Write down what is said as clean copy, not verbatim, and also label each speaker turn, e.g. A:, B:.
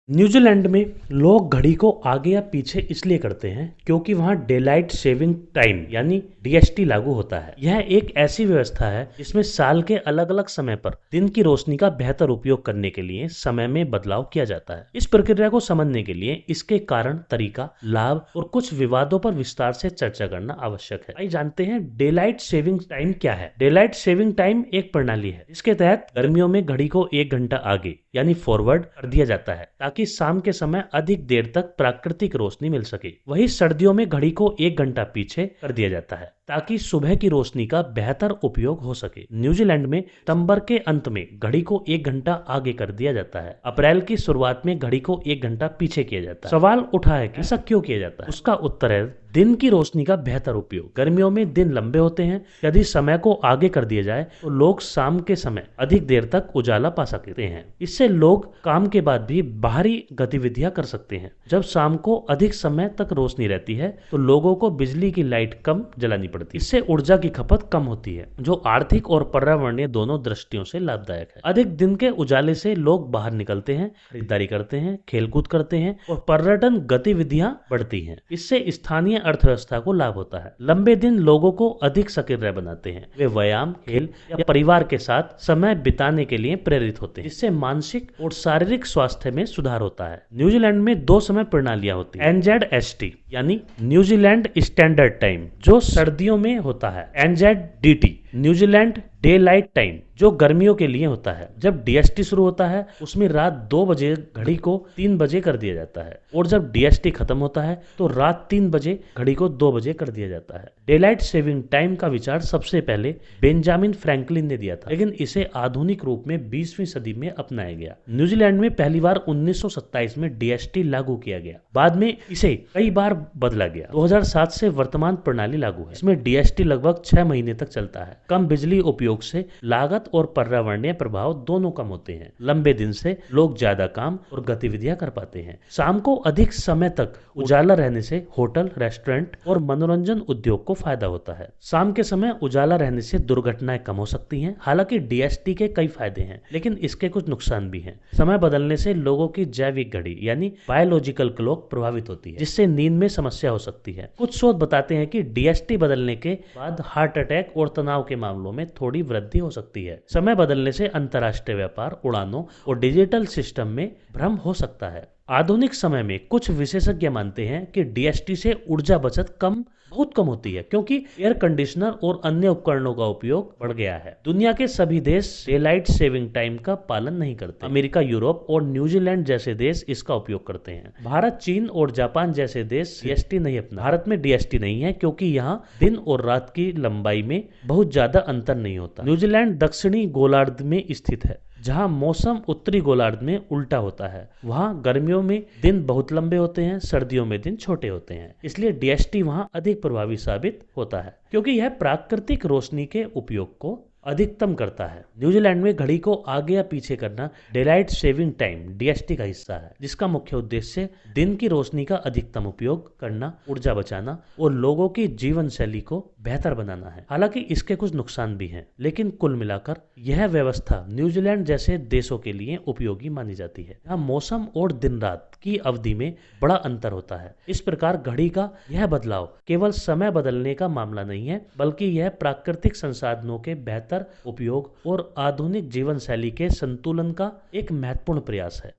A: New Zealand में लोग घड़ी को आगे या पीछे इसलिए करते हैं क्योंकि वहाँ डेलाइट सेविंग टाइम यानी डीएसटी लागू होता है। यह एक ऐसी व्यवस्था है जिसमें साल के अलग अलग समय पर दिन की रोशनी का बेहतर उपयोग करने के लिए समय में बदलाव किया जाता है। इस प्रक्रिया को समझने के लिए इसके कारण, तरीका, लाभ और कुछ विवादों पर विस्तार से चर्चा करना आवश्यक है। आइए जानते हैं डेलाइट सेविंग टाइम क्या है। डेलाइट सेविंग टाइम एक प्रणाली है जिसके तहत गर्मियों में घड़ी को 1 घंटा आगे यानी फॉरवर्ड कर दिया जाता है ताकि शाम के समय अधिक देर तक प्राकृतिक रोशनी मिल सके। वहीं सर्दियों में घड़ी को 1 घंटा पीछे कर दिया जाता है ताकि सुबह की रोशनी का बेहतर उपयोग हो सके। न्यूजीलैंड में सितंबर के अंत में घड़ी को 1 घंटा आगे कर दिया जाता है। अप्रैल की शुरुआत में घड़ी को 1 घंटा पीछे किया जाता है। सवाल उठा है कि ऐसा क्यों किया जाता है? उसका उत्तर है दिन की रोशनी का बेहतर उपयोग। गर्मियों में दिन लंबे होते हैं। यदि समय को आगे कर दिया जाए तो लोग शाम के समय अधिक देर तक उजाला पा सकते हैं। इससे लोग काम के बाद भी बाहरी गतिविधियां कर सकते हैं। जब शाम को अधिक समय तक रोशनी रहती है तो लोगों को बिजली की लाइट कम जलानी पड़ती है। इससे ऊर्जा की खपत कम होती है जो आर्थिक और पर्यावरणीय दोनों दृष्टियों से लाभदायक है। अधिक दिन के उजाले से लोग बाहर निकलते हैं, खरीदारी करते हैं, खेलकूद करते हैं और पर्यटन गतिविधियां बढ़ती हैं। इससे स्थानीय अर्थव्यवस्था को लाभ होता है। लंबे दिन लोगों को अधिक सक्रिय बनाते हैं। वे व्यायाम, खेल या परिवार के साथ समय बिताने के लिए प्रेरित होते हैं। इससे मानसिक और शारीरिक स्वास्थ्य में सुधार होता है। न्यूजीलैंड में 2 समय प्रणालियां होती हैं। एनजेडएसटी यानी न्यूजीलैंड स्टैंडर्ड टाइम जो सर्दियों में होता है। एनजेडडीटी न्यूजीलैंड डे लाइट टाइम जो गर्मियों के लिए होता है। जब डीएसटी शुरू होता है उसमें रात 2 बजे घड़ी को 3 बजे कर दिया जाता है और जब डीएसटी खत्म होता है तो रात 3 बजे घड़ी को 2 बजे कर दिया जाता है। डेलाइट सेविंग टाइम का विचार सबसे पहले बेंजामिन फ्रैंकलिन ने दिया था, लेकिन इसे आधुनिक रूप में 20वीं सदी में अपनाया गया। न्यूजीलैंड में पहली बार 1927 में डीएसटी लागू किया गया। बाद में इसे कई बार बदला गया। 2007 से वर्तमान प्रणाली लागू है। इसमें डीएसटी लगभग 6 महीने तक चलता है। कम बिजली उपयोग से लागत और पर्यावरणीय प्रभाव दोनों कम होते हैं। लंबे दिन से लोग ज्यादा काम और गतिविधियां कर पाते हैं। शाम को अधिक समय तक उजाला रहने से होटल, रेस्टोरेंट और मनोरंजन उद्योग को फायदा होता है। शाम के समय उजाला रहने से दुर्घटनाएं कम हो सकती हैं। हालांकि डीएसटी के कई फायदे हैं, लेकिन इसके कुछ नुकसान भी हैं। समय बदलने से लोगों की जैविक घड़ी यानी बायोलॉजिकल क्लॉक प्रभावित होती है, जिससे नींद में समस्या हो सकती है। कुछ शोध बताते हैं कि डीएसटी बदलने के बाद हार्ट अटैक और तनाव के मामलों में थोड़ी वृद्धि हो सकती है। समय बदलने से अंतर्राष्ट्रीय व्यापार, उड़ानों और डिजिटल सिस्टम में भ्रम हो सकता है। आधुनिक समय में कुछ विशेषज्ञ मानते हैं कि डीएसटी से ऊर्जा बचत बहुत कम होती है क्योंकि एयर कंडीशनर और अन्य उपकरणों का उपयोग बढ़ गया है। दुनिया के सभी देश डेलाइट सेविंग टाइम का पालन नहीं करते। अमेरिका, यूरोप और न्यूजीलैंड जैसे देश इसका उपयोग करते हैं। भारत, चीन और जापान जैसे देश डीएसटी नहीं अपना। भारत में डीएसटी नहीं है क्योंकि यहाँ दिन और रात की लंबाई में बहुत ज्यादा अंतर नहीं होता। न्यूजीलैंड दक्षिणी गोलार्ध में स्थित है जहां मौसम उत्तरी गोलार्ध में उल्टा होता है। वहां गर्मियों में दिन बहुत लंबे होते हैं, सर्दियों में दिन छोटे होते हैं। इसलिए डीएसटी वहां अधिक प्रभावी साबित होता है क्योंकि यह प्राकृतिक रोशनी के उपयोग को अधिकतम करता है। न्यूजीलैंड में घड़ी को आगे या पीछे करना डेलाइट सेविंग टाइम डीएसटी का हिस्सा है, जिसका मुख्य उद्देश्य दिन की रोशनी का अधिकतम उपयोग करना, ऊर्जा बचाना और लोगों की जीवन शैली को बेहतर बनाना है। हालांकि इसके कुछ नुकसान भी हैं, लेकिन कुल मिलाकर यह व्यवस्था न्यूजीलैंड जैसे देशों के लिए उपयोगी मानी जाती है। यहाँ मौसम और दिन रात की अवधि में बड़ा अंतर होता है। इस प्रकार घड़ी का यह बदलाव केवल समय बदलने का मामला नहीं है, बल्कि यह प्राकृतिक संसाधनों के बेहतर उपयोग और आधुनिक जीवन शैली के संतुलन का एक महत्वपूर्ण प्रयास है।